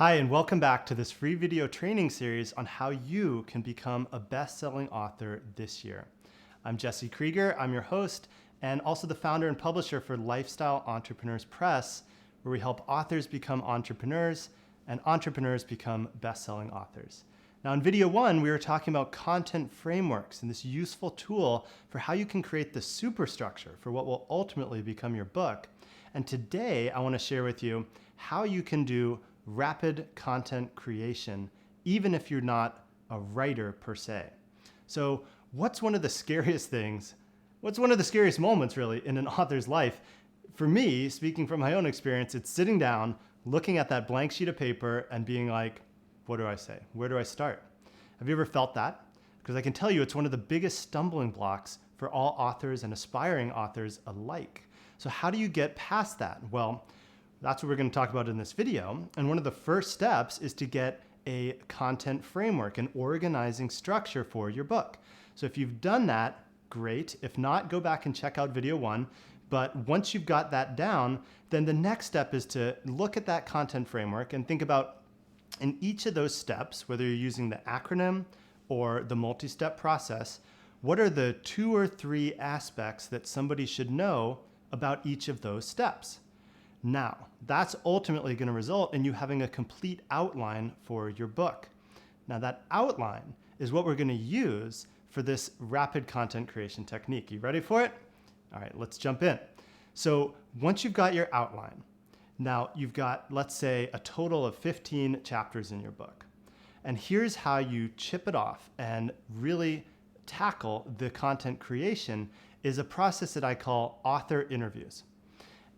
Hi, and welcome back to this free video training series on how you can become a best-selling author this year. I'm Jesse Krieger, I'm your host, and also the founder and publisher for Lifestyle Entrepreneurs Press, where we help authors become entrepreneurs and entrepreneurs become best-selling authors. Now in video one, we were talking about content frameworks and this useful tool for how you can create the superstructure for what will ultimately become your book. And today I want to share with you how you can do rapid content creation, even if you're not a writer per se. So what's one of the scariest things? What's one of the scariest moments really in an author's life? For me, speaking from my own experience, it's sitting down, looking at that blank sheet of paper and being like, what do I say? Where do I start? Have you ever felt that? Because I can tell you it's one of the biggest stumbling blocks for all authors and aspiring authors alike. So how do you get past that? Well, that's what we're going to talk about in this video. And one of the first steps is to get a content framework, an organizing structure for your book. So if you've done that, great. If not, go back and check out video one. But once you've got that down, then the next step is to look at that content framework and think about in each of those steps, whether you're using the acronym or the multi-step process, what are the 2 or 3 aspects that somebody should know about each of those steps? Now, that's ultimately going to result in you having a complete outline for your book. Now, that outline is what we're going to use for this rapid content creation technique. You ready for it? All right, let's jump in. So once you've got your outline, now you've got, let's say, a total of 15 chapters in your book. And here's how you chip it off and really tackle the content creation is a process that I call author interviews.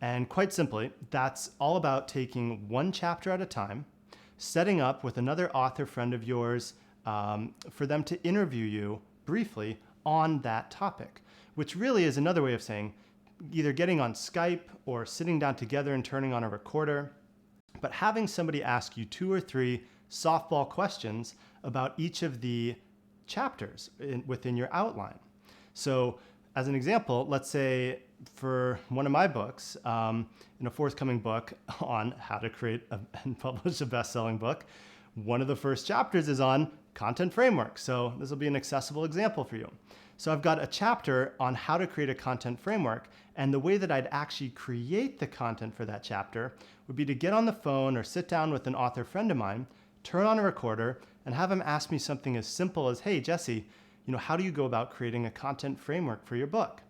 And quite simply, that's all about taking one chapter at a time, setting up with another author friend of yours for them to interview you briefly on that topic, which really is another way of saying either getting on Skype or sitting down together and turning on a recorder, but having somebody ask you 2 or 3 softball questions about each of the chapters within your outline. So as an example, let's say for one of my books, in a forthcoming book on how to create and publish a best-selling book, one of the first chapters is on content framework. So this will be an accessible example for you. So I've got a chapter on how to create a content framework, and the way that I'd actually create the content for that chapter would be to get on the phone or sit down with an author friend of mine, turn on a recorder, and have him ask me something as simple as, hey, Jesse, how do you go about creating a content framework for your book?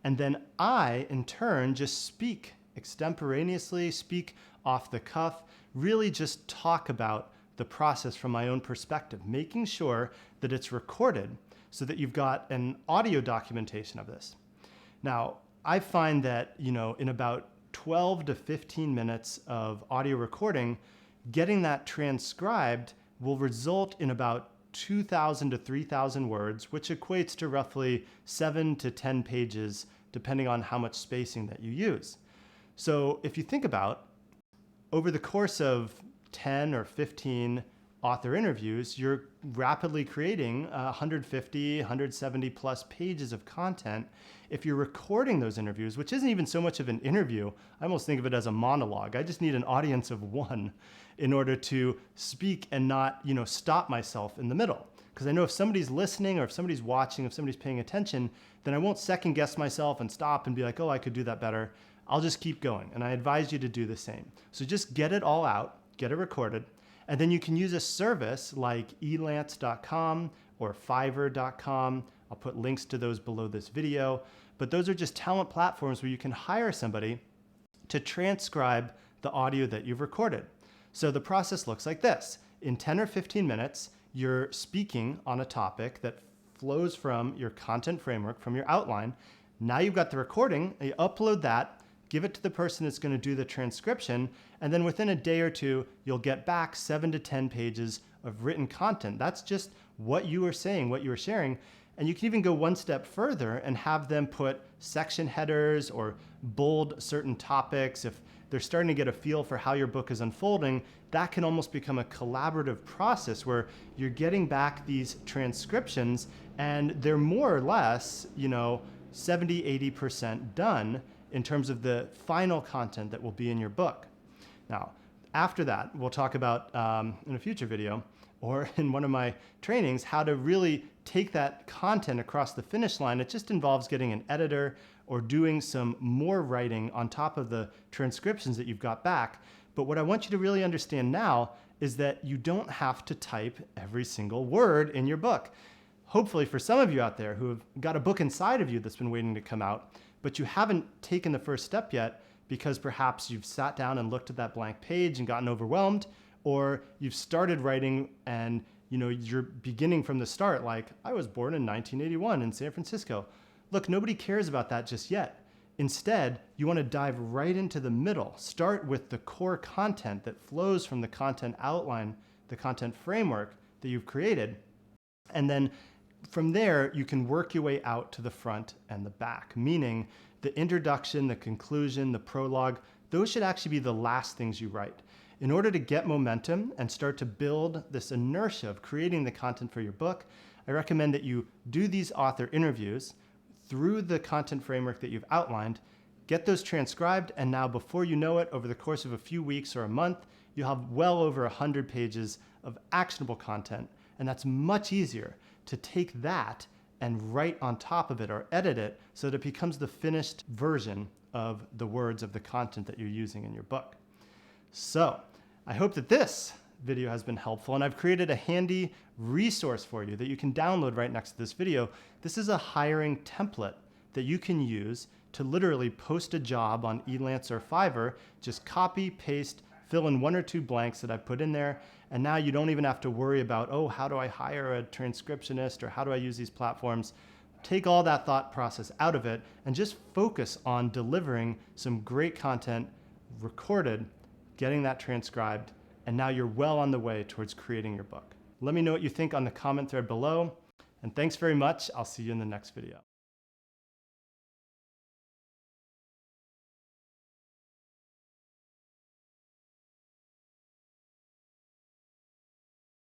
And then I, in turn, just speak extemporaneously, speak off the cuff, really just talk about the process from my own perspective, making sure that it's recorded so that you've got an audio documentation of this. Now, I find that, in about 12 to 15 minutes of audio recording, getting that transcribed will result in about 2,000 to 3,000 words, which equates to roughly 7 to 10 pages, depending on how much spacing that you use. So if you think about, over the course of 10 or 15 author interviews, you're rapidly creating 150, 170 plus pages of content. If you're recording those interviews, which isn't even so much of an interview, I almost think of it as a monologue. I just need an audience of one in order to speak and not, stop myself in the middle. Because I know if somebody's listening or if somebody's watching, if somebody's paying attention, then I won't second guess myself and stop and be like, oh, I could do that better. I'll just keep going. And I advise you to do the same. So just get it all out, get it recorded, and then you can use a service like elance.com or fiverr.com. I'll put links to those below this video. But those are just talent platforms where you can hire somebody to transcribe the audio that you've recorded. So the process looks like this. In 10 or 15 minutes, you're speaking on a topic that flows from your content framework, from your outline. Now you've got the recording, you upload that, give it to the person that's going to do the transcription, and then within a day or two, you'll get back 7 to 10 pages of written content. That's just what you were saying, what you were sharing. And you can even go one step further and have them put section headers or bold certain topics. If they're starting to get a feel for how your book is unfolding, that can almost become a collaborative process where you're getting back these transcriptions and they're more or less, 70, 80% done in terms of the final content that will be in your book. Now, After that, we'll talk about in a future video or in one of my trainings, how to really take that content across the finish line. It just involves getting an editor or doing some more writing on top of the transcriptions that you've got back. But what I want you to really understand now is that you don't have to type every single word in your book. Hopefully for some of you out there who have got a book inside of you that's been waiting to come out, but you haven't taken the first step yet because perhaps you've sat down and looked at that blank page and gotten overwhelmed, or you've started writing and you're beginning from the start, like, I was born in 1981 in San Francisco. Look, nobody cares about that just yet. Instead, you want to dive right into the middle. Start with the core content that flows from the content outline, the content framework that you've created. And then from there, you can work your way out to the front and the back, meaning the introduction, the conclusion, the prologue, those should actually be the last things you write. In order to get momentum and start to build this inertia of creating the content for your book, I recommend that you do these author interviews through the content framework that you've outlined, get those transcribed, and now before you know it, over the course of a few weeks or a month, you'll have well over 100 pages of actionable content. And that's much easier to take that and write on top of it or edit it so that it becomes the finished version of the words of the content that you're using in your book. So I hope that this video has been helpful, and I've created a handy resource for you that you can download right next to this video. This is a hiring template that you can use to literally post a job on Elance or Fiverr. Just copy, paste, fill in 1 or 2 blanks that I've put in there, and now you don't even have to worry about, oh, how do I hire a transcriptionist or how do I use these platforms? Take all that thought process out of it and just focus on delivering some great content recorded, getting that transcribed, and now you're well on the way towards creating your book. Let me know what you think on the comment thread below, and thanks very much. I'll see you in the next video.